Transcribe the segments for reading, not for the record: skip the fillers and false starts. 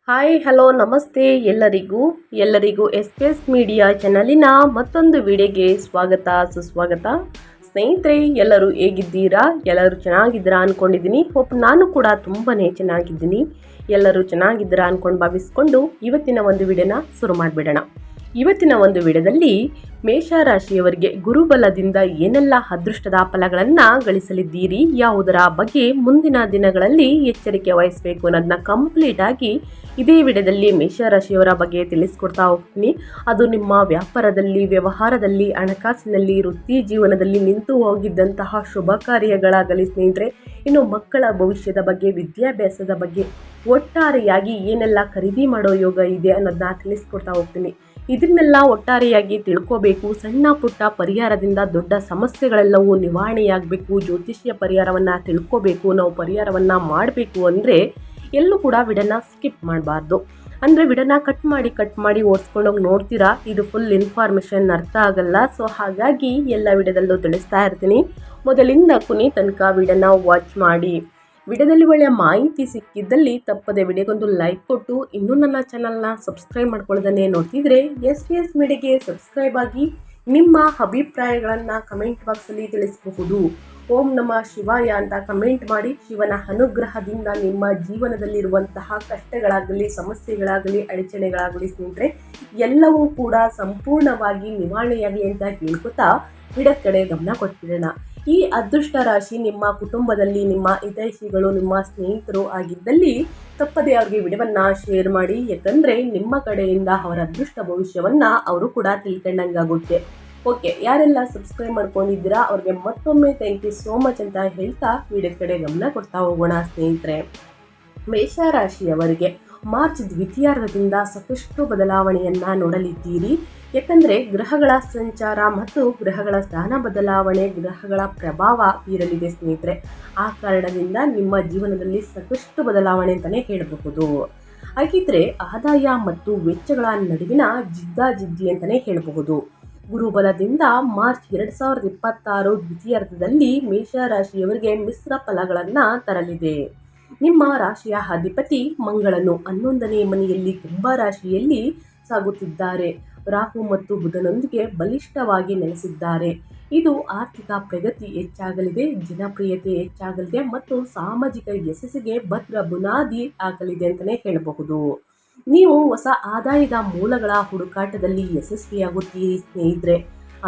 Hi hello ನಮಸ್ತೆ ಎಲ್ಲರಿಗೂ S media ಚಾನಲಿನ ಮತ್ತೊಂದು ವಿಡಿಯೋಗೆ ಸ್ವಾಗತ ಸುಸ್ವಾಗತ. ಸ್ನೇಹಿತರೆ, ಎಲ್ಲರೂ ಹೇಗಿದ್ದೀರಾ? ಎಲ್ಲರೂ ಚೆನ್ನಾಗಿದ್ದೀರಾ ಅಂದ್ಕೊಂಡಿದ್ದೀನಿ. ನಾನು ಕೂಡ ತುಂಬಾ ಚೆನ್ನಾಗಿದ್ದೀನಿ. ಎಲ್ಲರೂ ಚೆನ್ನಾಗಿದ್ದೀರಾ ಅಂದ್ಕೊಂಡು ಭಾವಿಸ್ಕೊಂಡು ಇವತ್ತಿನ ಒಂದು ವಿಡಿಯೋನ ಶುರು ಮಾಡಿಬಿಡೋಣ. ಇವತ್ತಿನ ಒಂದು ವಿಡಿಯೋದಲ್ಲಿ ಮೇಷರಾಶಿಯವರಿಗೆ ಗುರುಬಲದಿಂದ ಏನೆಲ್ಲ ಅದೃಷ್ಟದ ಫಲಗಳನ್ನು ಗಳಿಸಲಿದ್ದೀರಿ, ಯಾವುದರ ಬಗ್ಗೆ ಮುಂದಿನ ದಿನಗಳಲ್ಲಿ ಎಚ್ಚರಿಕೆ ವಹಿಸಬೇಕು ಅನ್ನೋದನ್ನ ಕಂಪ್ಲೀಟ್ ಆಗಿ ಇದೇ ವಿಡಿಯೋದಲ್ಲಿ ಮೇಷರಾಶಿಯವರ ಬಗ್ಗೆ ತಿಳಿಸ್ಕೊಡ್ತಾ ಹೋಗ್ತೀನಿ. ಅದು ನಿಮ್ಮ ವ್ಯಾಪಾರದಲ್ಲಿ, ವ್ಯವಹಾರದಲ್ಲಿ, ಹಣಕಾಸಿನಲ್ಲಿ, ವೃತ್ತಿ ಜೀವನದಲ್ಲಿ ನಿಂತು ಹೋಗಿದ್ದಂತಹ ಶುಭ ಕಾರ್ಯಗಳಾಗಲಿ ಸ್ನೇಹಿತರೆ, ಇನ್ನು ಮಕ್ಕಳ ಭವಿಷ್ಯದ ಬಗ್ಗೆ, ವಿದ್ಯಾಭ್ಯಾಸದ ಬಗ್ಗೆ, ಒಟ್ಟಾರೆಯಾಗಿ ಏನೆಲ್ಲ ಖರೀದಿ ಮಾಡೋ ಯೋಗ ಇದೆ ಅನ್ನೋದನ್ನ ತಿಳಿಸ್ಕೊಡ್ತಾ ಹೋಗ್ತೀನಿ. ಇದನ್ನೆಲ್ಲ ಒಟ್ಟಾರೆಯಾಗಿ ತಿಳ್ಕೋಬೇಕು. ಸಣ್ಣ ಪುಟ್ಟ ಪರಿಹಾರದಿಂದ ದೊಡ್ಡ ಸಮಸ್ಯೆಗಳೆಲ್ಲವೂ ನಿವಾರಣೆಯಾಗಬೇಕು. ಜ್ಯೋತಿಷ್ಯ ಪರಿಹಾರವನ್ನು ತಿಳ್ಕೋಬೇಕು. ನಾವು ಪರಿಹಾರವನ್ನು ಮಾಡಬೇಕು ಅಂದರೆ ಎಲ್ಲೂ ಕೂಡ ವಿಡನ್ನ ಸ್ಕಿಪ್ ಮಾಡಬಾರ್ದು. ಅಂದರೆ ವಿಡನ್ನ ಕಟ್ ಮಾಡಿ ಓಡಿಸ್ಕೊಂಡೋಗಿ ನೋಡ್ತೀರಾ, ಇದು ಫುಲ್ ಇನ್ಫಾರ್ಮೇಷನ್ ಅರ್ಥ ಆಗಲ್ಲ. ಸೊ ಹಾಗಾಗಿ ಎಲ್ಲ ವಿಡಿಯೋದಲ್ಲೂ ತಿಳಿಸ್ತಾ ಇರ್ತೀನಿ. ಮೊದಲಿಂದ ಕೊನೆ ತನಕ ವಿಡಿಯೋನ ವಾಚ್ ಮಾಡಿ. ವಿಡಿಯೋದಲ್ಲಿ ಒಳ್ಳೆಯ ಮಾಹಿತಿ ಸಿಕ್ಕಿದ್ದಲ್ಲಿ ತಪ್ಪದೆ ವಿಡಿಯೋಗೊಂದು ಲೈಕ್ ಕೊಟ್ಟು, ಇನ್ನೂ ನನ್ನ ಚಾನಲ್ನ ಸಬ್ಸ್ಕ್ರೈಬ್ ಮಾಡ್ಕೊಳ್ಳೋದನ್ನೇ ನೋಡ್ತಿದ್ರೆ ಎಸ್ ಮೀಡಿಯಾಗೆ ಸಬ್ಸ್ಕ್ರೈಬ್ ಆಗಿ ನಿಮ್ಮ ಅಭಿಪ್ರಾಯಗಳನ್ನು ಕಮೆಂಟ್ ಬಾಕ್ಸಲ್ಲಿ ತಿಳಿಸಬಹುದು. ಓಂ ನಮಃ ಶಿವಾಯ ಅಂತ ಕಮೆಂಟ್ ಮಾಡಿ. ಶಿವನ ಅನುಗ್ರಹದಿಂದ ನಿಮ್ಮ ಜೀವನದಲ್ಲಿರುವಂತಹ ಕಷ್ಟಗಳಾಗಲಿ, ಸಮಸ್ಯೆಗಳಾಗಲಿ, ಅಡಚಣೆಗಳಾಗಲಿ ಸ್ನೇಹಿತರೆ ಎಲ್ಲವೂ ಕೂಡ ಸಂಪೂರ್ಣವಾಗಿ ನಿವಾರಣೆಯಾಗಲಿ ಅಂತ ಹೇಳ್ಕೊತಾ ವಿಡಿಯೋ ಕಡೆ ಗಮನ ಕೊಟ್ಬಿಡೋಣ. ಈ ಅದೃಷ್ಟ ರಾಶಿ ನಿಮ್ಮ ಕುಟುಂಬದಲ್ಲಿ ನಿಮ್ಮ ಹಿತೈಷಿಗಳು, ನಿಮ್ಮ ಸ್ನೇಹಿತರು ಆಗಿದ್ದಲ್ಲಿ ತಪ್ಪದೆ ಅವ್ರಿಗೆ ವಿಡಿಯೋವನ್ನು ಶೇರ್ ಮಾಡಿ. ಯಾಕಂದರೆ ನಿಮ್ಮ ಕಡೆಯಿಂದ ಅವರ ಅದೃಷ್ಟ ಭವಿಷ್ಯವನ್ನು ಅವರು ಕೂಡ ತಿಳ್ಕೊಂಡಂಗಾಗುತ್ತೆ. ಓಕೆ, ಯಾರೆಲ್ಲ ಸಬ್ಸ್ಕ್ರೈಬ್ ಮಾಡ್ಕೊಂಡಿದ್ದೀರಾ ಅವ್ರಿಗೆ ಮತ್ತೊಮ್ಮೆ ಥ್ಯಾಂಕ್ ಯು ಸೋ ಮಚ್ ಅಂತ ಹೇಳ್ತಾ ವಿಡಿಯೋ ಕಡೆ ಗಮನ ಕೊಡ್ತಾ ಹೋಗೋಣ. ಸ್ನೇಹಿತರೆ, ಮೇಷರಾಶಿಯವರಿಗೆ ಮಾರ್ಚ್ ದ್ವಿತೀಯಾರ್ಧದಿಂದ ಸಾಕಷ್ಟು ಬದಲಾವಣೆಯನ್ನು ನೋಡಲಿದ್ದೀರಿ. ಯಾಕಂದರೆ ಗ್ರಹಗಳ ಸಂಚಾರ ಮತ್ತು ಗ್ರಹಗಳ ಸ್ಥಾನ ಬದಲಾವಣೆ, ಗ್ರಹಗಳ ಪ್ರಭಾವ ಬೀರಲಿದೆ ಸ್ನೇಹಿತರೆ. ಆ ಕಾರಣದಿಂದ ನಿಮ್ಮ ಜೀವನದಲ್ಲಿ ಸಾಕಷ್ಟು ಬದಲಾವಣೆ ಅಂತಲೇ ಹೇಳಬಹುದು. ಹಾಗಿದ್ರೆ ಆದಾಯ ಮತ್ತು ವೆಚ್ಚಗಳ ನಡುವಿನ ಜಿದ್ದಾಜಿದ್ದಿ ಅಂತಲೇ ಹೇಳಬಹುದು. ಗುರುಬಲದಿಂದ ಮಾರ್ಚ್ 2026 ದ್ವಿತೀಯಾರ್ಧದಲ್ಲಿ ಮೇಷರಾಶಿಯವರಿಗೆ ಮಿಶ್ರ ಫಲಗಳನ್ನು ತರಲಿದೆ. ನಿಮ್ಮ ರಾಶಿಯ ಅಧಿಪತಿ ಮಂಗಳನು 11ನೇ ಮನೆಯಲ್ಲಿ ಕುಂಭ ರಾಶಿಯಲ್ಲಿ ಸಾಗುತ್ತಿದ್ದಾರೆ. ರಾಹು ಮತ್ತು ಬುಧನೊಂದಿಗೆ ಬಲಿಷ್ಠವಾಗಿ ನೆಲೆಸಿದ್ದಾರೆ. ಇದು ಆರ್ಥಿಕ ಪ್ರಗತಿ ಹೆಚ್ಚಾಗಲಿದೆ, ಜನಪ್ರಿಯತೆ ಹೆಚ್ಚಾಗಲಿದೆ ಮತ್ತು ಸಾಮಾಜಿಕ ಯಶಸ್ಸಿಗೆ ಭದ್ರ ಬುನಾದಿ ಹಾಕಲಿದೆ ಅಂತಲೇ ಹೇಳಬಹುದು. ನೀವು ಹೊಸ ಆದಾಯದ ಮೂಲಗಳ ಹುಡುಕಾಟದಲ್ಲಿ ಯಶಸ್ವಿಯಾಗುತ್ತೀರಿ ಸ್ನೇಹಿತರೆ.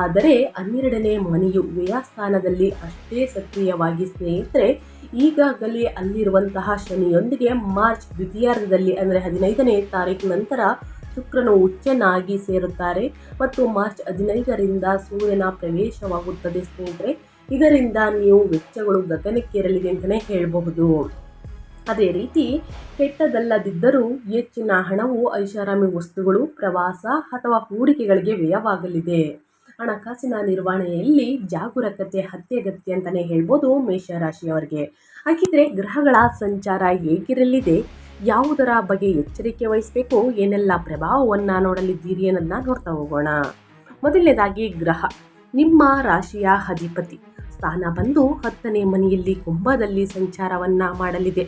ಆದರೆ 12ನೇ ಮನೆಯು ವ್ಯಯಸ್ಥಾನದಲ್ಲಿ ಅಷ್ಟೇ ಸಕ್ರಿಯವಾಗಿ ಸ್ನೇಹಿತರೆ. ಈಗಾಗಲೇ ಅಲ್ಲಿರುವಂತಹ ಶನಿಯೊಂದಿಗೆ ಮಾರ್ಚ್ ದ್ವಿತೀಯಾರ್ಧದಲ್ಲಿ ಅಂದರೆ 15ನೇ ತಾರೀಕು ನಂತರ ಶುಕ್ರನು ಉಚ್ಚನಾಗಿ ಸೇರುತ್ತಾರೆ ಮತ್ತು ಮಾರ್ಚ್ 15ರಿಂದ ಸೂರ್ಯನ ಪ್ರವೇಶವಾಗುತ್ತದೆ ಸ್ನೇಹಿತರೆ. ಇದರಿಂದ ನೀವು ವೆಚ್ಚಗಳು ಗಗನಕ್ಕೇರಲಿದೆ ಅಂತಲೇ ಹೇಳಬಹುದು. ಅದೇ ರೀತಿ ಕೆಟ್ಟದಲ್ಲದಿದ್ದರೂ ಹೆಚ್ಚಿನ ಹಣವು ಐಷಾರಾಮಿ ವಸ್ತುಗಳು, ಪ್ರವಾಸ ಅಥವಾ ಹೂಡಿಕೆಗಳಿಗೆ ವ್ಯಯವಾಗಲಿದೆ. ಹಣಕಾಸಿನ ನಿರ್ವಹಣೆಯಲ್ಲಿ ಜಾಗರೂಕತೆ ಅತ್ಯಗತ್ಯ ಅಂತಲೇ ಹೇಳ್ಬೋದು ಮೇಷರಾಶಿಯವರಿಗೆ. ಹಾಗಿದ್ರೆ ಗ್ರಹಗಳ ಸಂಚಾರ ಹೇಗಿರಲಿದೆ, ಯಾವುದರ ಬಗ್ಗೆ ಎಚ್ಚರಿಕೆ ವಹಿಸಬೇಕು, ಏನೆಲ್ಲ ಪ್ರಭಾವವನ್ನು ನೋಡಲಿದ್ದೀರಿ ಅನ್ನೋದನ್ನ ನೋಡ್ತಾ ಹೋಗೋಣ. ಮೊದಲನೇದಾಗಿ ಗ್ರಹ ನಿಮ್ಮ ರಾಶಿಯ ಅಧಿಪತಿ ಸ್ಥಾನ ಬಂದು 10ನೇ ಮನೆಯಲ್ಲಿ ಕುಂಭದಲ್ಲಿ ಸಂಚಾರವನ್ನು ಮಾಡಲಿದೆ.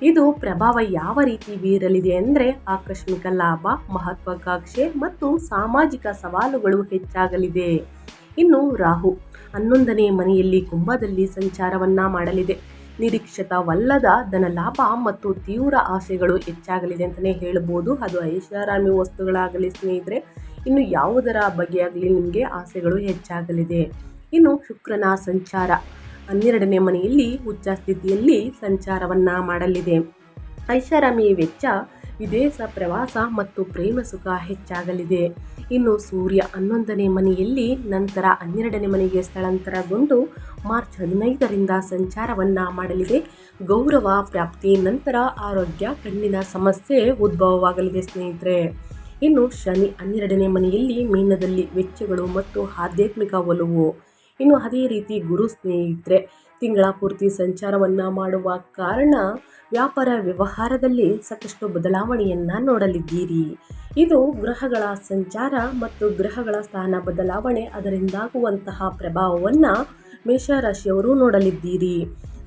ಇದು ಪ್ರಭಾವ ಯಾವ ರೀತಿ ಬೀರಲಿದೆ ಅಂದರೆ ಆಕಸ್ಮಿಕ ಲಾಭ, ಮಹತ್ವಾಕಾಂಕ್ಷೆ ಮತ್ತು ಸಾಮಾಜಿಕ ಸವಾಲುಗಳು ಹೆಚ್ಚಾಗಲಿದೆ. ಇನ್ನು ರಾಹು 11ನೇ ಮನೆಯಲ್ಲಿ ಕುಂಭದಲ್ಲಿ ಸಂಚಾರವನ್ನು ಮಾಡಲಿದೆ. ನಿರೀಕ್ಷಿತವಲ್ಲದ ಧನಲಾಭ ಮತ್ತು ತೀವ್ರ ಆಸೆಗಳು ಹೆಚ್ಚಾಗಲಿದೆ ಅಂತಲೇ ಹೇಳ್ಬೋದು. ಅದು ಐಷಾರಾಮಿ ವಸ್ತುಗಳಾಗಲಿ ಸ್ನೇಹಿತರೆ, ಇನ್ನು ಯಾವುದರ ಬಗ್ಗೆ ಆಗಲಿ ನಿಮಗೆ ಆಸೆಗಳು ಹೆಚ್ಚಾಗಲಿದೆ. ಇನ್ನು ಶುಕ್ರನ ಸಂಚಾರ 12ನೇ ಮನೆಯಲ್ಲಿ ಉಚ್ಚ ಸ್ಥಿತಿಯಲ್ಲಿ ಸಂಚಾರವನ್ನು ಮಾಡಲಿದೆ. ಐಷಾರಾಮಿ ವೆಚ್ಚ, ವಿದೇಶ ಪ್ರವಾಸ ಮತ್ತು ಪ್ರೇಮ ಸುಖ ಹೆಚ್ಚಾಗಲಿದೆ. ಇನ್ನು ಸೂರ್ಯ 11ನೇ ಮನೆಯಲ್ಲಿ ನಂತರ 12ನೇ ಮನೆಗೆ ಸ್ಥಳಾಂತರಗೊಂಡು ಮಾರ್ಚ್ 15ರಿಂದ ಸಂಚಾರವನ್ನು ಮಾಡಲಿದೆ. ಗೌರವ ಪ್ರಾಪ್ತಿ, ನಂತರ ಆರೋಗ್ಯ, ಕಣ್ಣಿನ ಸಮಸ್ಯೆ ಉದ್ಭವವಾಗಲಿದೆ ಸ್ನೇಹಿತರೆ. ಇನ್ನು ಶನಿ 12ನೇ ಮನೆಯಲ್ಲಿ ಮೀನದಲ್ಲಿ ವೆಚ್ಚಗಳು ಮತ್ತು ಆಧ್ಯಾತ್ಮಿಕ ಒಲವು. ಇನ್ನು ಅದೇ ರೀತಿ ಗುರು ಸ್ನೇಹಿತರೆ ತಿಂಗಳ ಪೂರ್ತಿ ಸಂಚಾರವನ್ನು ಮಾಡುವ ಕಾರಣ ವ್ಯಾಪಾರ ವ್ಯವಹಾರದಲ್ಲಿ ಸಾಕಷ್ಟು ಬದಲಾವಣೆಯನ್ನು ನೋಡಲಿದ್ದೀರಿ. ಇದು ಗ್ರಹಗಳ ಸಂಚಾರ ಮತ್ತು ಗ್ರಹಗಳ ಸ್ಥಾನ ಬದಲಾವಣೆ, ಅದರಿಂದಾಗುವಂತಹ ಪ್ರಭಾವವನ್ನು ಮೇಷರಾಶಿಯವರು ನೋಡಲಿದ್ದೀರಿ.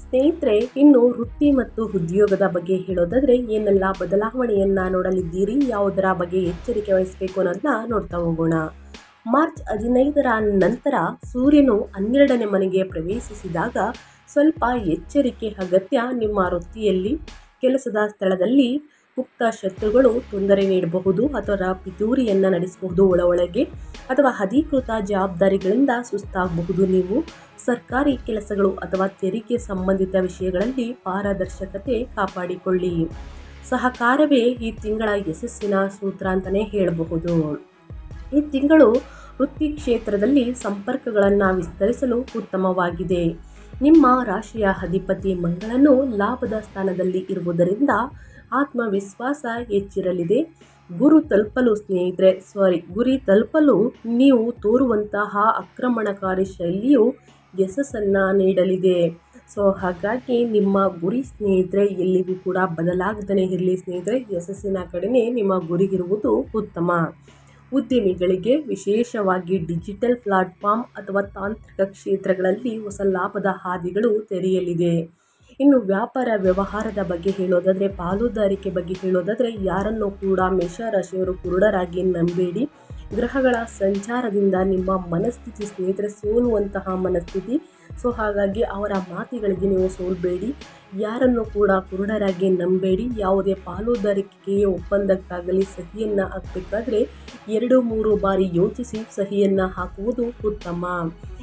ಸ್ನೇಹಿತರೆ, ಇನ್ನು ವೃತ್ತಿ ಮತ್ತು ಉದ್ಯೋಗದ ಬಗ್ಗೆ ಹೇಳೋದಾದ್ರೆ ಏನೆಲ್ಲ ಬದಲಾವಣೆಯನ್ನ ನೋಡಲಿದ್ದೀರಿ, ಯಾವುದರ ಬಗ್ಗೆ ಎಚ್ಚರಿಕೆ ವಹಿಸಬೇಕು ಅನ್ನೋದನ್ನ ನೋಡ್ತಾ ಹೋಗೋಣ. ಮಾರ್ಚ್ 15ರ ನಂತರ ಸೂರ್ಯನು 12ನೇ ಮನೆಗೆ ಪ್ರವೇಶಿಸಿದಾಗ ಸ್ವಲ್ಪ ಎಚ್ಚರಿಕೆ ಅಗತ್ಯ. ನಿಮ್ಮ ವೃತ್ತಿಯಲ್ಲಿ, ಕೆಲಸದ ಸ್ಥಳದಲ್ಲಿ ಗುಪ್ತ ಶತ್ರುಗಳು ತೊಂದರೆ ನೀಡಬಹುದು ಅಥವಾ ಪಿತೂರಿಯನ್ನು ನಡೆಸಬಹುದು ಒಳಗೆ, ಅಥವಾ ಅಧಿಕೃತ ಜವಾಬ್ದಾರಿಗಳಿಂದ ಸುಸ್ತಾಗಬಹುದು. ನೀವು ಸರ್ಕಾರಿ ಕೆಲಸಗಳು ಅಥವಾ ತೆರಿಗೆ ಸಂಬಂಧಿತ ವಿಷಯಗಳಲ್ಲಿ ಪಾರದರ್ಶಕತೆ ಕಾಪಾಡಿಕೊಳ್ಳಿ. ಸಹಕಾರವೇ ಈ ತಿಂಗಳ ಯಶಸ್ಸಿನ ಸೂತ್ರ ಅಂತಲೇ ಹೇಳಬಹುದು. ಈ ತಿಂಗಳು ವೃತ್ತಿ ಕ್ಷೇತ್ರದಲ್ಲಿ ಸಂಪರ್ಕಗಳನ್ನು ವಿಸ್ತರಿಸಲು ಉತ್ತಮವಾಗಿದೆ. ನಿಮ್ಮ ರಾಶಿಯ ಅಧಿಪತಿ ಮಂಗಳನು ಲಾಭದ ಸ್ಥಾನದಲ್ಲಿ ಇರುವುದರಿಂದ ಆತ್ಮವಿಶ್ವಾಸ ಹೆಚ್ಚಿರಲಿದೆ. ಗುರಿ ತಲುಪಲು ನೀವು ತೋರುವಂತಹ ಆಕ್ರಮಣಕಾರಿ ಶೈಲಿಯು ಯಶಸ್ಸನ್ನು ನೀಡಲಿದೆ. ಹಾಗಾಗಿ ನಿಮ್ಮ ಗುರಿ ಸ್ನೇಹಿತರೆ ಎಲ್ಲಿಗೂ ಕೂಡ ಬದಲಾಗದೇ ಇರಲಿ ಸ್ನೇಹಿತರೆ. ಯಶಸ್ಸಿನ ಕಡೆಗೆ ನಿಮ್ಮ ಗುರಿಗಿರುವುದು ಉತ್ತಮ. ಉದ್ಯಮಿಗಳಿಗೆ, ವಿಶೇಷವಾಗಿ ಡಿಜಿಟಲ್ ಪ್ಲಾಟ್ಫಾರ್ಮ್ ಅಥವಾ ತಾಂತ್ರಿಕ ಕ್ಷೇತ್ರಗಳಲ್ಲಿ ಹೊಸ ಲಾಭದ ಹಾದಿಗಳು ತೆರೆಯಲಿದೆ. ಇನ್ನು ವ್ಯಾಪಾರ ವ್ಯವಹಾರದ ಬಗ್ಗೆ ಹೇಳೋದಾದರೆ, ಪಾಲುದಾರಿಕೆ ಬಗ್ಗೆ ಹೇಳೋದಾದರೆ, ಯಾರನ್ನೂ ಕೂಡ ಮೇಷರಾಶಿಯವರು ಕುರುಡರಾಗಿ ನಂಬೇಡಿ. ಗ್ರಹಗಳ ಸಂಚಾರದಿಂದ ನಿಮ್ಮ ಮನಸ್ಥಿತಿ ಸ್ನೇಹಿತರೆ ಸೋಲುವಂತಹ ಮನಸ್ಥಿತಿ. ಹಾಗಾಗಿ ಅವರ ಮಾತುಗಳಿಗೆ ನೀವು ಸೋಲ್ಬೇಡಿ. ಯಾರನ್ನು ಕೂಡ ಕುರುಡರಾಗಿ ನಂಬೇಡಿ. ಯಾವುದೇ ಪಾಲುದಾರಿಕೆಗೆ ಒಪ್ಪಂದಕ್ಕಾಗಲಿ ಸಹಿಯನ್ನು ಹಾಕಬೇಕಾದ್ರೆ 2-3 ಬಾರಿ ಯೋಚಿಸಿ ಸಹಿಯನ್ನು ಹಾಕುವುದು ಉತ್ತಮ.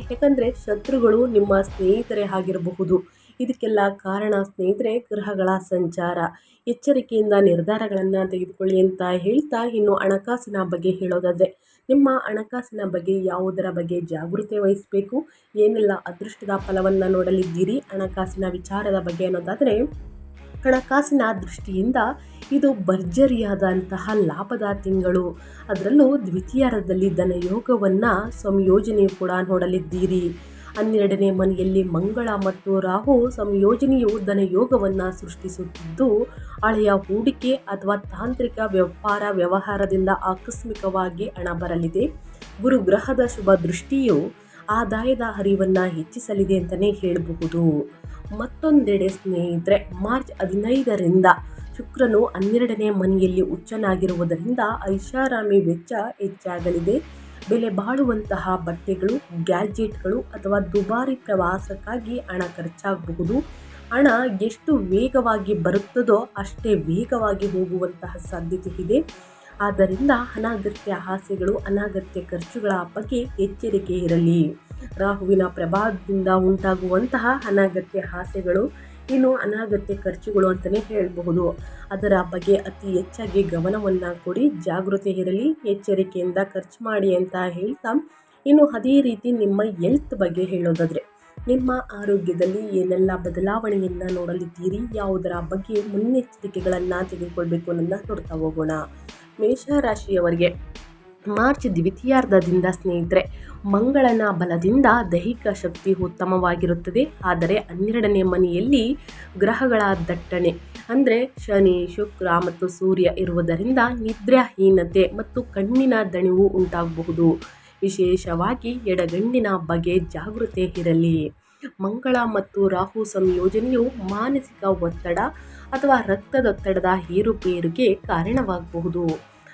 ಯಾಕಂದರೆ ಶತ್ರುಗಳು ನಿಮ್ಮ ಸ್ನೇಹಿತರೇ ಆಗಿರಬಹುದು. ಇದಕ್ಕೆಲ್ಲ ಕಾರಣ ಸ್ನೇಹಿತರೆ ಗ್ರಹಗಳ ಸಂಚಾರ. ಎಚ್ಚರಿಕೆಯಿಂದ ನಿರ್ಧಾರಗಳನ್ನು ತೆಗೆದುಕೊಳ್ಳಿ ಅಂತ ಹೇಳ್ತಾ, ಇನ್ನು ಹಣಕಾಸಿನ ಬಗ್ಗೆ ಹೇಳೋದಾದರೆ, ನಿಮ್ಮ ಹಣಕಾಸಿನ ಬಗ್ಗೆ ಯಾವುದರ ಬಗ್ಗೆ ಜಾಗೃತಿ ವಹಿಸಬೇಕು, ಏನೆಲ್ಲ ಅದೃಷ್ಟದ ಫಲವನ್ನು ನೋಡಲಿದ್ದೀರಿ ಹಣಕಾಸಿನ ವಿಚಾರದ ಬಗ್ಗೆ ಅನ್ನೋದಾದರೆ, ಹಣಕಾಸಿನ ದೃಷ್ಟಿಯಿಂದ ಇದು ಭರ್ಜರಿಯಾದಂತಹ ಲಾಭದ ತಿಂಗಳು. ಅದರಲ್ಲೂ ದ್ವಿತೀಯಾರ್ಧದಲ್ಲಿ ಧನಯೋಗವನ್ನು ಸಂಯೋಜನೆಯು ಕೂಡ ನೋಡಲಿದ್ದೀರಿ. 12ನೇ ಮನೆಯಲ್ಲಿ ಮಂಗಳ ಮತ್ತು ರಾಹು ಸಂಯೋಜನೆಯು ಧನಯೋಗವನ್ನು ಸೃಷ್ಟಿಸುತ್ತಿದ್ದು, ಹಳೆಯ ಹೂಡಿಕೆ ಅಥವಾ ತಾಂತ್ರಿಕ ವ್ಯವಹಾರದಿಂದ ಆಕಸ್ಮಿಕವಾಗಿ ಹಣ ಬರಲಿದೆ. ಗುರುಗ್ರಹದ ಶುಭ ದೃಷ್ಟಿಯು ಆದಾಯದ ಹರಿವನ್ನು ಹೆಚ್ಚಿಸಲಿದೆ ಅಂತಲೇ ಹೇಳಬಹುದು. ಮತ್ತೊಂದೆಡೆ ಸ್ನೇಹಿತರೆ, ಮಾರ್ಚ್ 15ರಿಂದ ಶುಕ್ರನು 12ನೇ ಮನೆಯಲ್ಲಿ ಉಚ್ಚನಾಗಿರುವುದರಿಂದ ಐಷಾರಾಮಿ ವೆಚ್ಚ ಹೆಚ್ಚಾಗಲಿದೆ. ಬೆಲೆ ಬಾಳುವಂತಹ ಬಟ್ಟೆಗಳು, ಗ್ಯಾಜೆಟ್ಗಳು ಅಥವಾ ದುಬಾರಿ ಪ್ರವಾಸಕ್ಕಾಗಿ ಹಣ ಖರ್ಚಾಗಬಹುದು. ಹಣ ಎಷ್ಟು ವೇಗವಾಗಿ ಬರುತ್ತದೋ ಅಷ್ಟೇ ವೇಗವಾಗಿ ಹೋಗುವಂತಹ ಸಾಧ್ಯತೆ ಇದೆ. ಆದ್ದರಿಂದ ಅನಗತ್ಯ ಆಸೆಗಳು, ಅನಗತ್ಯ ಖರ್ಚುಗಳ ಬಗ್ಗೆ ಎಚ್ಚರಿಕೆ ಇರಲಿ. ರಾಹುವಿನ ಪ್ರಭಾವದಿಂದ ಉಂಟಾಗುವಂತಹ ಅನಗತ್ಯ ಆಸೆಗಳು, ಇನ್ನು ಅನಗತ್ಯ ಖರ್ಚುಗಳು ಅಂತಲೇ ಹೇಳಬಹುದು. ಅದರ ಬಗ್ಗೆ ಅತಿ ಹೆಚ್ಚಾಗಿ ಗಮನವನ್ನು ಕೊಡಿ, ಜಾಗೃತಿ ಇರಲಿ, ಎಚ್ಚರಿಕೆಯಿಂದ ಖರ್ಚು ಮಾಡಿ ಅಂತ ಹೇಳ್ತಾ, ಇನ್ನು ಅದೇ ರೀತಿ ನಿಮ್ಮ ಹೆಲ್ತ್ ಬಗ್ಗೆ ಹೇಳೋದಾದರೆ, ನಿಮ್ಮ ಆರೋಗ್ಯದಲ್ಲಿ ಏನೆಲ್ಲ ಬದಲಾವಣೆಯನ್ನು ನೋಡಲಿದ್ದೀರಿ, ಯಾವುದರ ಬಗ್ಗೆ ಮುನ್ನೆಚ್ಚರಿಕೆಗಳನ್ನು ತೆಗೆದುಕೊಳ್ಬೇಕು ಅನ್ನೋದನ್ನ ನೋಡ್ತಾ ಹೋಗೋಣ. ಮೇಷರಾಶಿಯವರಿಗೆ ಮಾರ್ಚ್ ದ್ವಿತೀಯಾರ್ಧದಿಂದ ಸ್ನೇಹಿತರೆ ಮಂಗಳನ ಬಲದಿಂದ ದೈಹಿಕ ಶಕ್ತಿ ಉತ್ತಮವಾಗಿರುತ್ತದೆ. ಆದರೆ 12ನೇ ಮನೆಯಲ್ಲಿ ಗ್ರಹಗಳ ದಟ್ಟಣೆ ಅಂದರೆ ಶನಿ, ಶುಕ್ರ ಮತ್ತು ಸೂರ್ಯ ಇರುವುದರಿಂದ ನಿದ್ರಾಹೀನತೆ ಮತ್ತು ಕಣ್ಣಿನ ದಣಿವು ಉಂಟಾಗಬಹುದು. ವಿಶೇಷವಾಗಿ ಎಡಗಣ್ಣಿನ ಬಗ್ಗೆ ಜಾಗೃತಿ ಇರಲಿ. ಮಂಗಳ ಮತ್ತು ರಾಹು ಸಂಯೋಜನೆಯು ಮಾನಸಿಕ ಒತ್ತಡ ಅಥವಾ ರಕ್ತದೊತ್ತಡದ ಏರುಪೇರಿಗೆ ಕಾರಣವಾಗಬಹುದು.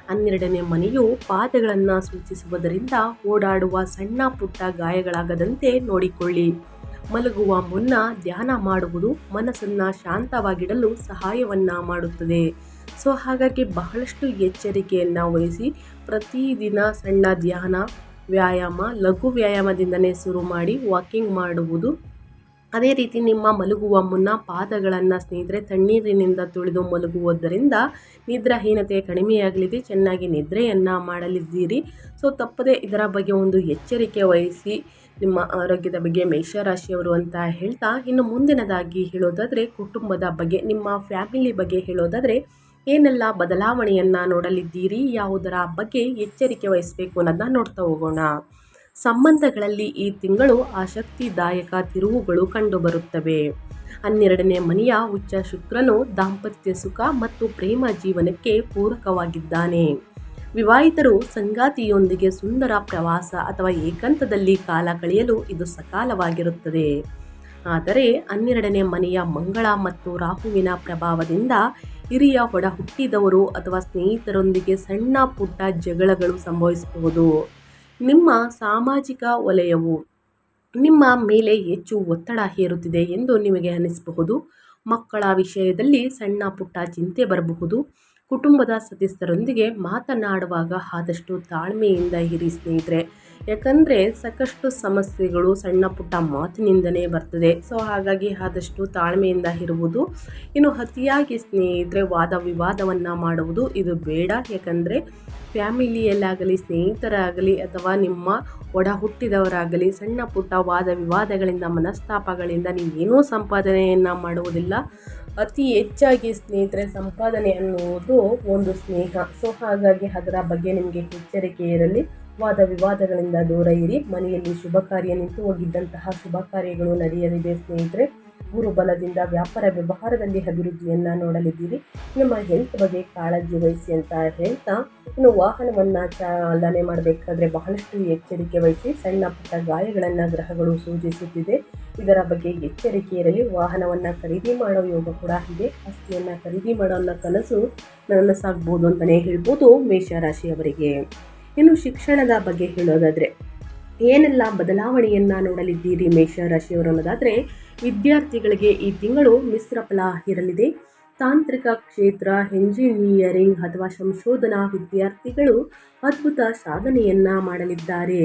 12ನೇ ಮನೆಯು ಪಾದಗಳನ್ನು ಸೂಚಿಸುವುದರಿಂದ ಓಡಾಡುವ ಸಣ್ಣ ಪುಟ್ಟ ಗಾಯಗಳಾಗದಂತೆ ನೋಡಿಕೊಳ್ಳಿ. ಮಲಗುವ ಮುನ್ನ ಧ್ಯಾನ ಮಾಡುವುದು ಮನಸ್ಸನ್ನು ಶಾಂತವಾಗಿಡಲು ಸಹಾಯವನ್ನು ಮಾಡುತ್ತದೆ. ಹಾಗಾಗಿ ಬಹಳಷ್ಟು ಎಚ್ಚರಿಕೆಯನ್ನು ವಹಿಸಿ ಪ್ರತಿದಿನ ಸಣ್ಣ ಧ್ಯಾನ, ವ್ಯಾಯಾಮ, ಲಘು ವ್ಯಾಯಾಮದಿಂದನೇ ಶುರು ಮಾಡಿ ವಾಕಿಂಗ್ ಮಾಡುವುದು. ಅದೇ ರೀತಿ ನಿಮ್ಮ ಮಲಗುವ ಮುನ್ನ ಪಾದಗಳನ್ನು ಸ್ನೇಹಿತರೆ ತಣ್ಣೀರಿನಿಂದ ತೊಳೆದು ಮಲಗುವುದರಿಂದ ನಿದ್ರಾಹೀನತೆ ಕಡಿಮೆಯಾಗಲಿದೆ, ಚೆನ್ನಾಗಿ ನಿದ್ರೆಯನ್ನು ಮಾಡಲಿದ್ದೀರಿ. ತಪ್ಪದೆ ಇದರ ಬಗ್ಗೆ ಒಂದು ಎಚ್ಚರಿಕೆ ವಹಿಸಿ ನಿಮ್ಮ ಆರೋಗ್ಯದ ಬಗ್ಗೆ ಮೇಷರಾಶಿಯವರು ಅಂತ ಹೇಳ್ತಾ, ಇನ್ನು ಮುಂದಿನದಾಗಿ ಹೇಳೋದಾದರೆ ಕುಟುಂಬದ ಬಗ್ಗೆ, ನಿಮ್ಮ ಫ್ಯಾಮಿಲಿ ಬಗ್ಗೆ ಹೇಳೋದಾದರೆ ಏನೆಲ್ಲ ಬದಲಾವಣೆಯನ್ನು ನೋಡಲಿದ್ದೀರಿ, ಯಾವುದರ ಬಗ್ಗೆ ಎಚ್ಚರಿಕೆ ವಹಿಸಬೇಕು ಅನ್ನೋದನ್ನ ನೋಡ್ತಾ ಹೋಗೋಣ. ಸಂಬಂಧಗಳಲ್ಲಿ ಈ ತಿಂಗಳು ಆಸಕ್ತಿದಾಯಕ ತಿರುವುಗಳು ಕಂಡುಬರುತ್ತವೆ. 12ನೇ ಮನೆಯ ಉಚ್ಚ ಶುಕ್ರನು ದಾಂಪತ್ಯ ಸುಖ ಮತ್ತು ಪ್ರೇಮ ಜೀವನಕ್ಕೆ ಪೂರಕವಾಗಿದ್ದಾನೆ. ವಿವಾಹಿತರು ಸಂಗಾತಿಯೊಂದಿಗೆ ಸುಂದರ ಪ್ರವಾಸ ಅಥವಾ ಏಕಾಂತದಲ್ಲಿ ಕಾಲ ಕಳೆಯಲು ಇದು ಸಕಾಲವಾಗಿರುತ್ತದೆ. ಆದರೆ 12ನೇ ಮನೆಯ ಮಂಗಳ ಮತ್ತು ರಾಹುವಿನ ಪ್ರಭಾವದಿಂದ ಹಿರಿಯ ಒಡ ಹುಟ್ಟಿದವರು ಅಥವಾ ಸ್ನೇಹಿತರೊಂದಿಗೆ ಸಣ್ಣ ಪುಟ್ಟ ಜಗಳಗಳು ಸಂಭವಿಸಬಹುದು. ನಿಮ್ಮ ಸಾಮಾಜಿಕ ವಲಯವು ನಿಮ್ಮ ಮೇಲೆ ಹೆಚ್ಚು ಒತ್ತಡ ಹೇರುತ್ತಿದೆ ಎಂದು ನಿಮಗೆ ಅನಿಸಬಹುದು. ಮಕ್ಕಳ ವಿಷಯದಲ್ಲಿ ಸಣ್ಣ ಪುಟ್ಟ ಚಿಂತೆ ಬರಬಹುದು. ಕುಟುಂಬದ ಸದಸ್ಯರೊಂದಿಗೆ ಮಾತನಾಡುವಾಗ ಆದಷ್ಟು ತಾಳ್ಮೆಯಿಂದ ಇರಿ ಸ್ನೇಹಿತರೆ. ಯಾಕಂದರೆ ಸಾಕಷ್ಟು ಸಮಸ್ಯೆಗಳು ಸಣ್ಣ ಪುಟ್ಟ ಮಾತಿನಿಂದನೇ ಬರ್ತದೆ. ಸೊ ಹಾಗಾಗಿ ಆದಷ್ಟು ತಾಳ್ಮೆಯಿಂದ ಇರುವುದು. ಇನ್ನು ಅತಿಯಾಗಿ ಸ್ನೇಹಿತರೆ ವಾದ ವಿವಾದವನ್ನು ಮಾಡುವುದು ಇದು ಬೇಡ. ಯಾಕಂದರೆ ಫ್ಯಾಮಿಲಿಯಲ್ಲಾಗಲಿ ಸ್ನೇಹಿತರಾಗಲಿ ಅಥವಾ ನಿಮ್ಮ ಒಡ ಹುಟ್ಟಿದವರಾಗಲಿ ಸಣ್ಣ ಪುಟ್ಟ ವಾದ ವಿವಾದಗಳಿಂದ ಮನಸ್ತಾಪಗಳಿಂದ ನೀವೇನೂ ಸಂಪಾದನೆಯನ್ನು ಮಾಡುವುದಿಲ್ಲ. ಅತಿ ಹೆಚ್ಚಾಗಿ ಸ್ನೇಹಿತರೆ ಸಂಪಾದನೆ ಅನ್ನುವುದು ಒಂದು ಸ್ನೇಹ. ಸೊ ಹಾಗಾಗಿ ಅದರ ಬಗ್ಗೆ ನಿಮಗೆ ಎಚ್ಚರಿಕೆ ಇರಲಿ. ವಾದ ವಿವಾದಗಳಿಂದ ದೂರ ಇರಿ. ಮನೆಯಲ್ಲಿ ಶುಭ ಕಾರ್ಯ ನಿಂತು ಹೋಗಿದ್ದಂತಹ ಶುಭ ಕಾರ್ಯಗಳು ನಡೆಯಲಿದೆ ಸ್ನೇಹಿತರೆ. ಗುರುಬಲದಿಂದ ವ್ಯಾಪಾರ ವ್ಯವಹಾರದಲ್ಲಿ ಅಭಿವೃದ್ಧಿಯನ್ನು ನೋಡಲಿದ್ದೀರಿ. ನಿಮ್ಮ ಹೆಲ್ತ್ ಬಗ್ಗೆ ಕಾಳಜಿ ವಹಿಸಿ ಅಂತ ಹೇಳ್ತಾ, ಇನ್ನು ವಾಹನವನ್ನು ಚಾಲನೆ ಮಾಡಬೇಕಾದ್ರೆ ಬಹಳಷ್ಟು ಎಚ್ಚರಿಕೆ ವಹಿಸಿ. ಸಣ್ಣ ಪುಟ್ಟ ಗಾಯಗಳನ್ನು ಗ್ರಹಗಳು ಸೂಚಿಸುತ್ತಿದೆ. ಇದರ ಬಗ್ಗೆ ಎಚ್ಚರಿಕೆ ಇರಲಿ. ವಾಹನವನ್ನು ಖರೀದಿ ಮಾಡೋ ಯೋಗ ಕೂಡ ಇದೆ. ಆಸ್ತಿಯನ್ನು ಖರೀದಿ ಮಾಡೋ ಕನಸು ನನಸಾಗ್ಬೋದು ಅಂತಲೇ ಹೇಳ್ಬೋದು ಮೇಷರಾಶಿಯವರಿಗೆ. ಇನ್ನು ಶಿಕ್ಷಣದ ಬಗ್ಗೆ ಹೇಳೋದಾದರೆ ಏನೆಲ್ಲ ಬದಲಾವಣೆಯನ್ನು ನೋಡಲಿದ್ದೀರಿ ಮೇಷರಾಶಿಯವರು ಅನ್ನೋದಾದರೆ, ವಿದ್ಯಾರ್ಥಿಗಳಿಗೆ ಈ ತಿಂಗಳು ಮಿಶ್ರ ಫಲ ಇರಲಿದೆ. ತಾಂತ್ರಿಕ ಕ್ಷೇತ್ರ, ಎಂಜಿನಿಯರಿಂಗ್ ಅಥವಾ ಸಂಶೋಧನಾ ವಿದ್ಯಾರ್ಥಿಗಳು ಅದ್ಭುತ ಸಾಧನೆಯನ್ನು ಮಾಡಲಿದ್ದಾರೆ.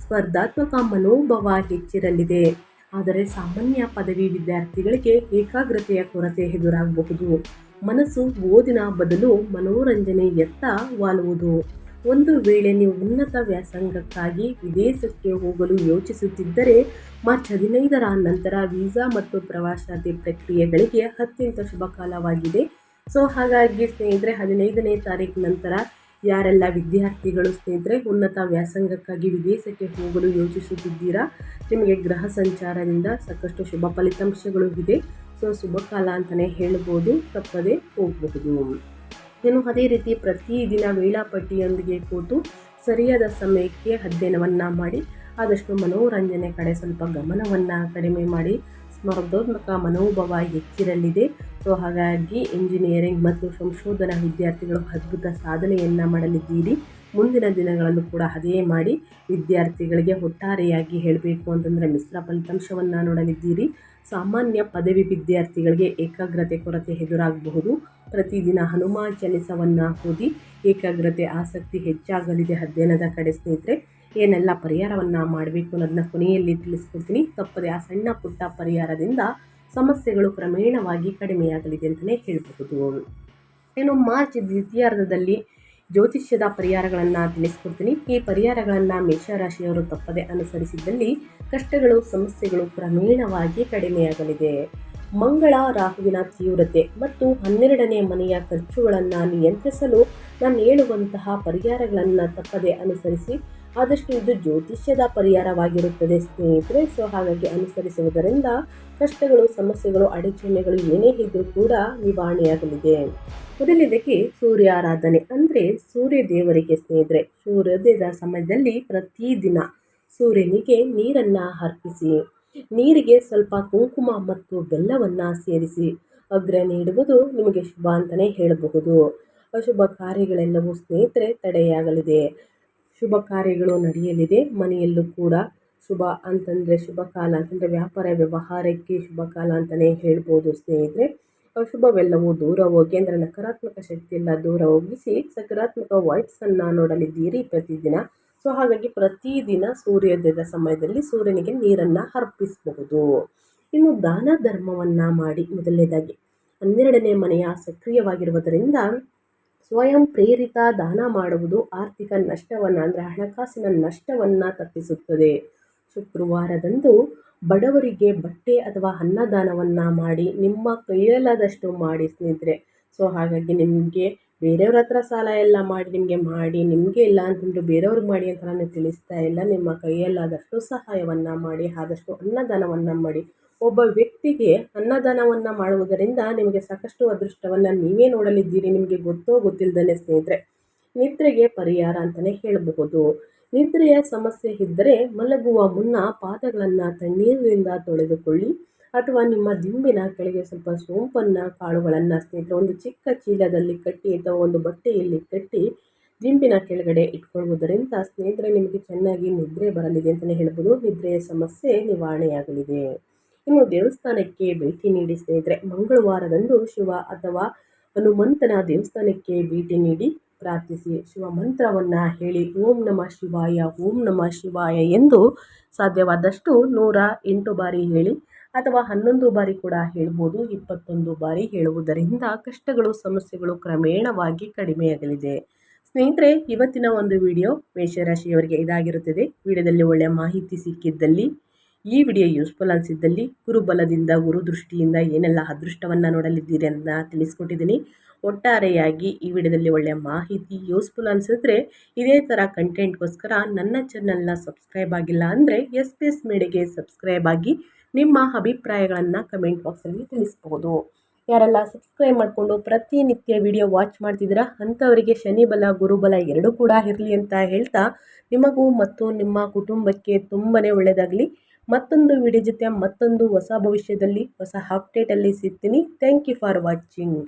ಸ್ಪರ್ಧಾತ್ಮಕ ಮನೋಭಾವ ಹೆಚ್ಚಿರಲಿದೆ. ಆದರೆ ಸಾಮಾನ್ಯ ಪದವಿ ವಿದ್ಯಾರ್ಥಿಗಳಿಗೆ ಏಕಾಗ್ರತೆಯ ಕೊರತೆ ಎದುರಾಗಬಹುದು. ಮನಸ್ಸು ಓದಿನ ಬದಲು ಮನೋರಂಜನೆಯತ್ತ ವಾಲುವುದು. ಒಂದು ವೇಳೆ ನೀವು ಉನ್ನತ ವ್ಯಾಸಂಗಕ್ಕಾಗಿ ವಿದೇಶಕ್ಕೆ ಹೋಗಲು ಯೋಚಿಸುತ್ತಿದ್ದರೆ ಮಾರ್ಚ್ 15ರ ನಂತರ ವೀಸಾ ಮತ್ತು ಪ್ರವಾಸಾತಿ ಪ್ರಕ್ರಿಯೆಗಳಿಗೆ ಅತ್ಯಂತ ಶುಭ ಕಾಲವಾಗಿದೆ. ಸೊ ಹಾಗಾಗಿ ಸ್ನೇಹಿತರೆ 15ನೇ ತಾರೀಕು ನಂತರ ಯಾರೆಲ್ಲ ವಿದ್ಯಾರ್ಥಿಗಳು ಸ್ನೇಹಿತರೆ ಉನ್ನತ ವ್ಯಾಸಂಗಕ್ಕಾಗಿ ವಿದೇಶಕ್ಕೆ ಹೋಗಲು ಯೋಚಿಸುತ್ತಿದ್ದೀರಾ, ನಿಮಗೆ ಗ್ರಹ ಸಂಚಾರದಿಂದ ಸಾಕಷ್ಟು ಶುಭ ಫಲಿತಾಂಶಗಳು ಇದೆ. ಸೊ ಶುಭ ಕಾಲ ಅಂತಲೇ ಹೇಳ್ಬೋದು. ತಪ್ಪದೆ ಹೋಗಬಹುದು. ಇನ್ನು ಅದೇ ರೀತಿ ಪ್ರತಿದಿನ ವೇಳಾಪಟ್ಟಿಯೊಂದಿಗೆ ಕೂತು ಸರಿಯಾದ ಸಮಯಕ್ಕೆ ಅಧ್ಯಯನವನ್ನು ಮಾಡಿ. ಆದಷ್ಟು ಮನೋರಂಜನೆ ಕಡೆ ಸ್ವಲ್ಪ ಗಮನವನ್ನು ಕಡಿಮೆ ಮಾಡಿ. ಸ್ಪರ್ಧಾತ್ಮಕ ಮನೋಭಾವ ಹೆಚ್ಚಿರಲಿದೆ. ಸೊ ಹಾಗಾಗಿ ಎಂಜಿನಿಯರಿಂಗ್ ಮತ್ತು ಸಂಶೋಧನಾ ವಿದ್ಯಾರ್ಥಿಗಳು ಅದ್ಭುತ ಸಾಧನೆಯನ್ನು ಮಾಡಲಿದ್ದೀರಿ. ಮುಂದಿನ ದಿನಗಳಲ್ಲೂ ಕೂಡ ಅದೇ ಮಾಡಿ. ವಿದ್ಯಾರ್ಥಿಗಳಿಗೆ ಒಟ್ಟಾರೆಯಾಗಿ ಹೇಳಬೇಕು ಅಂತಂದರೆ ಮಿಶ್ರ ಫಲಿತಾಂಶವನ್ನು ನೋಡಲಿದ್ದೀರಿ. ಸಾಮಾನ್ಯ ಪದವಿ ವಿದ್ಯಾರ್ಥಿಗಳಿಗೆ ಏಕಾಗ್ರತೆ ಕೊರತೆ ಎದುರಾಗಬಹುದು. ಪ್ರತಿದಿನ ಹನುಮಾನ್ ಚಾಲಿಸವನ್ನು ಓದಿ. ಏಕಾಗ್ರತೆ ಆಸಕ್ತಿ ಹೆಚ್ಚಾಗಲಿದೆ ಅಧ್ಯಯನದ ಕಡೆ ಸ್ನೇಹಿತರೆ. ಏನೆಲ್ಲ ಪರಿಹಾರವನ್ನು ಮಾಡಬೇಕು ಅನ್ನೋದನ್ನ ಕೊನೆಯಲ್ಲಿ ತಿಳಿಸ್ಕೊಡ್ತೀನಿ. ತಪ್ಪದೆ ಆ ಸಣ್ಣ ಪುಟ್ಟ ಪರಿಹಾರದಿಂದ ಸಮಸ್ಯೆಗಳು ಕ್ರಮೇಣವಾಗಿ ಕಡಿಮೆಯಾಗಲಿದೆ ಅಂತಲೇ ಹೇಳಬಹುದು. ಇನ್ನು ಮಾರ್ಚ್ ದ್ವಿತೀಯಾರ್ಧದಲ್ಲಿ ಜ್ಯೋತಿಷ್ಯದ ಪರಿಹಾರಗಳನ್ನು ತಿಳಿಸ್ಕೊಡ್ತೀನಿ. ಈ ಪರಿಹಾರಗಳನ್ನು ಮೇಷರಾಶಿಯವರು ತಪ್ಪದೆ ಅನುಸರಿಸಿದ್ದಲ್ಲಿ ಕಷ್ಟಗಳು ಸಮಸ್ಯೆಗಳು ಕ್ರಮೇಣವಾಗಿ ಕಡಿಮೆಯಾಗಲಿದೆ. ಮಂಗಳ ರಾಹುವಿನ ತೀವ್ರತೆ ಮತ್ತು 12ನೇ ಮನೆಯ ಖರ್ಚುಗಳನ್ನು ನಿಯಂತ್ರಿಸಲು ನಾನು ಹೇಳುವಂತಹ ಪರಿಹಾರಗಳನ್ನು ತಪ್ಪದೆ ಅನುಸರಿಸಿ. ಆದಷ್ಟು ಇದು ಜ್ಯೋತಿಷ್ಯದ ಪರಿಹಾರವಾಗಿರುತ್ತದೆ ಸ್ನೇಹಿತರೆ. ಸೊ ಹಾಗಾಗಿ ಅನುಸರಿಸುವುದರಿಂದ ಕಷ್ಟಗಳು ಸಮಸ್ಯೆಗಳು ಅಡಚಣೆಗಳು ಏನೇ ಇದ್ದರೂ ಕೂಡ ನಿವಾರಣೆಯಾಗಲಿದೆ. ಮೊದಲನೇದಕ್ಕೆ ಸೂರ್ಯಾರಾಧನೆ ಅಂದರೆ ಸೂರ್ಯ ದೇವರಿಗೆ ಸ್ನೇಹಿತರೆ ಸೂರ್ಯೋದಯದ ಸಮಯದಲ್ಲಿ ಪ್ರತಿದಿನ ಸೂರ್ಯನಿಗೆ ನೀರನ್ನು ಅರ್ಪಿಸಿ. ನೀರಿಗೆ ಸ್ವಲ್ಪ ಕುಂಕುಮ ಮತ್ತು ಬೆಲ್ಲವನ್ನು ಸೇರಿಸಿ ಅಗ್ರ ನೀಡುವುದು ನಿಮಗೆ ಶುಭ ಅಂತಲೇ ಹೇಳಬಹುದು. ಅಶುಭ ಕಾರ್ಯಗಳೆಲ್ಲವೂ ಸ್ನೇಹಿತರೆ ತಡೆಯಾಗಲಿದೆ. ಶುಭ ಕಾರ್ಯಗಳು ನಡೆಯಲಿದೆ. ಮನೆಯಲ್ಲೂ ಕೂಡ ಶುಭ ಅಂತಂದರೆ ಶುಭ ಕಾಲ ಅಂತಂದರೆ ವ್ಯಾಪಾರ ವ್ಯವಹಾರಕ್ಕೆ ಶುಭ ಕಾಲ ಅಂತಲೇ ಹೇಳ್ಬೋದು ಸ್ನೇಹಿತರೆ. ಅಶುಭವೆಲ್ಲವೂ ದೂರ ಹೋಗಿ ಅಂದರೆ ನಕಾರಾತ್ಮಕ ಶಕ್ತಿಯೆಲ್ಲ ದೂರ ಹೋಗಿಸಿ ಸಕಾರಾತ್ಮಕ ವೈಬ್ಸನ್ನು ನೋಡಲಿದ್ದೀರಿ ಪ್ರತಿದಿನ. ಸೊ ಹಾಗಾಗಿ ಪ್ರತಿದಿನ ಸೂರ್ಯೋದಯದ ಸಮಯದಲ್ಲಿ ಸೂರ್ಯನಿಗೆ ನೀರನ್ನು ಅರ್ಪಿಸಬಹುದು. ಇನ್ನು ದಾನ ಧರ್ಮವನ್ನು ಮಾಡಿ. ಮೊದಲನೇದಾಗಿ 12ನೇ ಮನೆಯ ಸಕ್ರಿಯವಾಗಿರುವುದರಿಂದ ಸ್ವಯಂ ಪ್ರೇರಿತ ದಾನ ಮಾಡುವುದು ಆರ್ಥಿಕ ನಷ್ಟವನ್ನು ಅಂದರೆ ಹಣಕಾಸಿನ ನಷ್ಟವನ್ನು ತಪ್ಪಿಸುತ್ತದೆ. ಶುಕ್ರವಾರದಂದು ಬಡವರಿಗೆ ಬಟ್ಟೆ ಅಥವಾ ಅನ್ನದಾನವನ್ನು ಮಾಡಿ. ನಿಮ್ಮ ಕೈಯಲ್ಲಾದಷ್ಟು ಮಾಡಿ ಸ್ನೇಹಿತರೆ. ಸೊ ಹಾಗಾಗಿ ನಿಮಗೆ ಬೇರೆಯವ್ರ ಹತ್ರ ಸಾಲ ಎಲ್ಲ ಮಾಡಿ ನಿಮಗೆ ಇಲ್ಲ ಅಂತಂದರೆ ಬೇರೆಯವ್ರಿಗೆ ಮಾಡಿ ಅಂತ ನಾನು ತಿಳಿಸ್ತಾ ಇಲ್ಲ. ನಿಮ್ಮ ಕೈಯಲ್ಲಾದಷ್ಟು ಸಹಾಯವನ್ನು ಮಾಡಿ. ಆದಷ್ಟು ಅನ್ನದಾನವನ್ನು ಮಾಡಿ. ಒಬ್ಬ ವ್ಯಕ್ತಿಗೆ ಅನ್ನದಾನವನ್ನು ಮಾಡುವುದರಿಂದ ನಿಮಗೆ ಸಾಕಷ್ಟು ಅದೃಷ್ಟವನ್ನು ನೀವೇ ನೋಡಲಿದ್ದೀರಿ. ನಿಮಗೆ ಗೊತ್ತೋ ಗೊತ್ತಿಲ್ಲದೇ ಸ್ನೇಹಿತರೆ ನಿದ್ರೆಗೆ ಪರಿಹಾರ ಅಂತಲೇ ಹೇಳಬಹುದು. ನಿದ್ರೆಯ ಸಮಸ್ಯೆ ಇದ್ದರೆ ಮಲಗುವ ಮುನ್ನ ಪಾದಗಳನ್ನು ತಣ್ಣೀರಿನಿಂದ ತೊಳೆದುಕೊಳ್ಳಿ. ಅಥವಾ ನಿಮ್ಮ ದಿಂಬಿನ ಕೆಳಗೆ ಸ್ವಲ್ಪ ಸೋಂಪನ್ನು ಕಾಳುಗಳನ್ನು ಸ್ನೇಹಿತರೆ ಒಂದು ಚಿಕ್ಕ ಚೀಲದಲ್ಲಿ ಕಟ್ಟಿ ಅಥವಾ ಒಂದು ಬಟ್ಟೆಯಲ್ಲಿ ಕಟ್ಟಿ ದಿಂಬಿನ ಕೆಳಗಡೆ ಇಟ್ಕೊಳ್ಳುವುದರಿಂದ ಸ್ನೇಹಿತರೆ ನಿಮಗೆ ಚೆನ್ನಾಗಿ ನಿದ್ರೆ ಬರಲಿದೆ ಅಂತಲೇ ಹೇಳ್ಬೋದು. ನಿದ್ರೆಯ ಸಮಸ್ಯೆ ನಿವಾರಣೆಯಾಗಲಿದೆ. ಇನ್ನು ದೇವಸ್ಥಾನಕ್ಕೆ ಭೇಟಿ ನೀಡಿ ಸ್ನೇಹಿತರೆ, ಮಂಗಳವಾರದಂದು ಶಿವ ಅಥವಾ ಹನುಮಂತನ ದೇವಸ್ಥಾನಕ್ಕೆ ಭೇಟಿ ನೀಡಿ ಪ್ರಾರ್ಥಿಸಿ, ಶಿವ ಮಂತ್ರವನ್ನು ಹೇಳಿ ಓಂ ನಮಃ ಶಿವಾಯ ಓಂ ನಮಃ ಶಿವಾಯ ಎಂದು ಸಾಧ್ಯವಾದಷ್ಟು 108 ಬಾರಿ ಹೇಳಿ ಅಥವಾ 11 ಬಾರಿ ಕೂಡ ಹೇಳ್ಬೋದು. 21 ಬಾರಿ ಹೇಳುವುದರಿಂದ ಕಷ್ಟಗಳು ಸಮಸ್ಯೆಗಳು ಕ್ರಮೇಣವಾಗಿ ಕಡಿಮೆಯಾಗಲಿದೆ. ಸ್ನೇಹಿತರೆ, ಇವತ್ತಿನ ಒಂದು ವಿಡಿಯೋ ಮೇಷರಾಶಿಯವರಿಗೆ ಇದಾಗಿರುತ್ತದೆ. ವಿಡಿಯೋದಲ್ಲಿ ಒಳ್ಳೆಯ ಮಾಹಿತಿ ಸಿಕ್ಕಿದ್ದಲ್ಲಿ, ಈ ವಿಡಿಯೋ ಯೂಸ್ಫುಲ್ ಅನಿಸಿದ್ದಲ್ಲಿ, ಗುರುಬಲದಿಂದ ಗುರು ದೃಷ್ಟಿಯಿಂದ ಏನೆಲ್ಲ ಅದೃಷ್ಟವನ್ನು ನೋಡಲಿದ್ದೀರಿ ಅಂತ ತಿಳಿಸ್ಕೊಟ್ಟಿದ್ದೀನಿ. ಒಟ್ಟಾರೆಯಾಗಿ ಈ ವಿಡಿಯೋದಲ್ಲಿ ಒಳ್ಳೆಯ ಮಾಹಿತಿ ಯೂಸ್ಫುಲ್ ಅನಿಸಿದ್ರೆ ಇದೇ ಥರ ಕಂಟೆಂಟ್ಗೋಸ್ಕರ ನನ್ನ ಚಾನಲ್ನ ಸಬ್ಸ್ಕ್ರೈಬ್ ಆಗಿಲ್ಲ ಅಂದರೆ SPS ಮೇಡಿಗೆ ಸಬ್ಸ್ಕ್ರೈಬ್ ಆಗಿ ನಿಮ್ಮ ಅಭಿಪ್ರಾಯಗಳನ್ನು ಕಮೆಂಟ್ ಬಾಕ್ಸಲ್ಲಿ ತಿಳಿಸ್ಬೋದು. ಯಾರೆಲ್ಲ ಸಬ್ಸ್ಕ್ರೈಬ್ ಮಾಡಿಕೊಂಡು ಪ್ರತಿನಿತ್ಯ ವಿಡಿಯೋ ವಾಚ್ ಮಾಡ್ತಿದ್ದೀರಾ ಅಂಥವರಿಗೆ ಶನಿ ಬಲ ಗುರುಬಲ ಎರಡೂ ಕೂಡ ಇರಲಿ ಅಂತ ಹೇಳ್ತಾ, ನಿಮಗೂ ಮತ್ತು ನಿಮ್ಮ ಕುಟುಂಬಕ್ಕೆ ತುಂಬಾ ಒಳ್ಳೆಯದಾಗಲಿ. ಮತ್ತೊಂದು ವಿಡಿಯೋ ಜೊತೆ ಮತ್ತೊಂದು ಹೊಸ ಭವಿಷ್ಯದಲ್ಲಿ ಹೊಸ ಅಪ್ಡೇಟಲ್ಲಿ ಸಿಗ್ತೀನಿ. Thank you for watching.